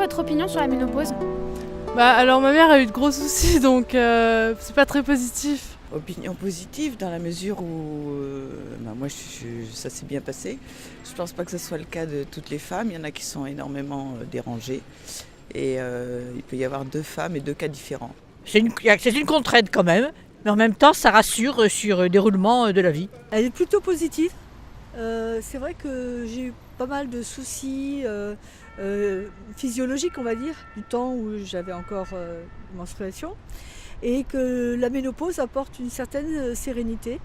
votre opinion sur la ménopause? Alors ma mère a eu de gros soucis donc c'est pas très positif. Opinion positive dans la mesure où moi ça s'est bien passé. Je pense pas que ce soit le cas de toutes les femmes. Il y en a qui sont énormément dérangées et il peut y avoir 2 femmes et 2 cas différents. C'est une contrainte quand même, mais en même temps ça rassure sur le déroulement de la vie. Elle est plutôt positive. C'est vrai que j'ai eu pas mal de soucis physiologiques, on va dire, du temps où j'avais encore menstruation, et que la ménopause apporte une certaine sérénité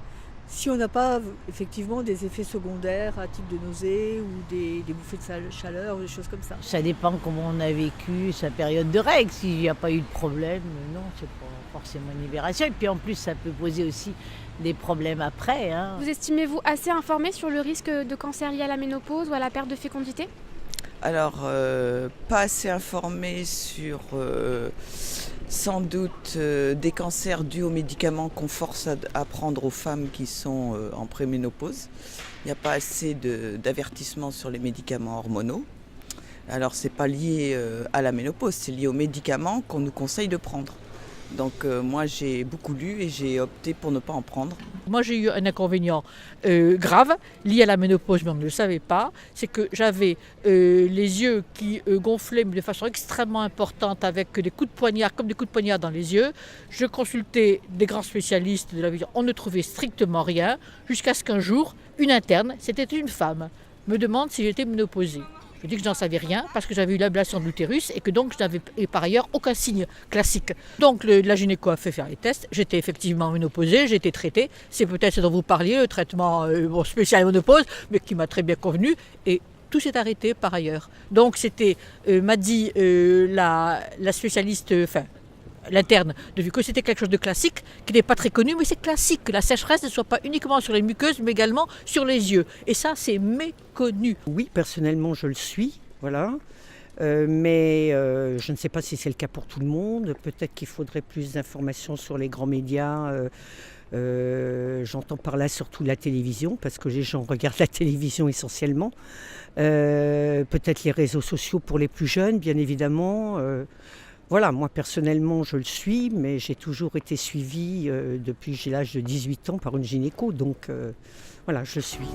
si on n'a pas effectivement des effets secondaires à type de nausées ou des bouffées de chaleur ou des choses comme ça. Ça dépend comment on a vécu sa période de règles. S'il n'y a pas eu de problème, non, c'est pas forcément une libération. Et puis en plus, ça peut poser aussi des problèmes après. Vous estimez-vous assez informé sur le risque de cancer lié à la ménopause ou à la perte de fécondité? Alors, pas assez informée sur sans doute des cancers dus aux médicaments qu'on force à prendre aux femmes qui sont en préménopause. Il n'y a pas assez d'avertissement sur les médicaments hormonaux. Alors c'est pas lié à la ménopause, c'est lié aux médicaments qu'on nous conseille de prendre. Donc moi j'ai beaucoup lu et j'ai opté pour ne pas en prendre. Moi j'ai eu un inconvénient grave lié à la ménopause, mais on ne le savait pas. C'est que j'avais les yeux qui gonflaient de façon extrêmement importante avec des coups de poignard, comme des coups de poignard dans les yeux. Je consultais des grands spécialistes de la vision, on ne trouvait strictement rien, jusqu'à ce qu'un jour, une interne, c'était une femme, me demande si j'étais ménopausée. Je dis que je n'en savais rien parce que j'avais eu l'ablation de l'utérus et que donc je n'avais par ailleurs aucun signe classique. Donc la gynéco a fait faire les tests, j'étais effectivement ménopausée, j'ai été traitée. C'est peut-être ce dont vous parliez, le traitement spécial ménopause, mais qui m'a très bien convenu. Et tout s'est arrêté par ailleurs. Donc c'était, m'a dit la spécialiste, l'interne, de vu que c'était quelque chose de classique, qui n'est pas très connu, mais c'est classique que la sécheresse ne soit pas uniquement sur les muqueuses, mais également sur les yeux. Et ça, c'est méconnu. Oui, personnellement, je le suis, voilà. Mais je ne sais pas si c'est le cas pour tout le monde. Peut-être qu'il faudrait plus d'informations sur les grands médias. J'entends par là surtout la télévision, parce que les gens regardent la télévision essentiellement. Peut-être les réseaux sociaux pour les plus jeunes, bien évidemment. Voilà, moi personnellement je le suis, mais j'ai toujours été suivie depuis l'âge de 18 ans par une gynéco, donc voilà, je le suis.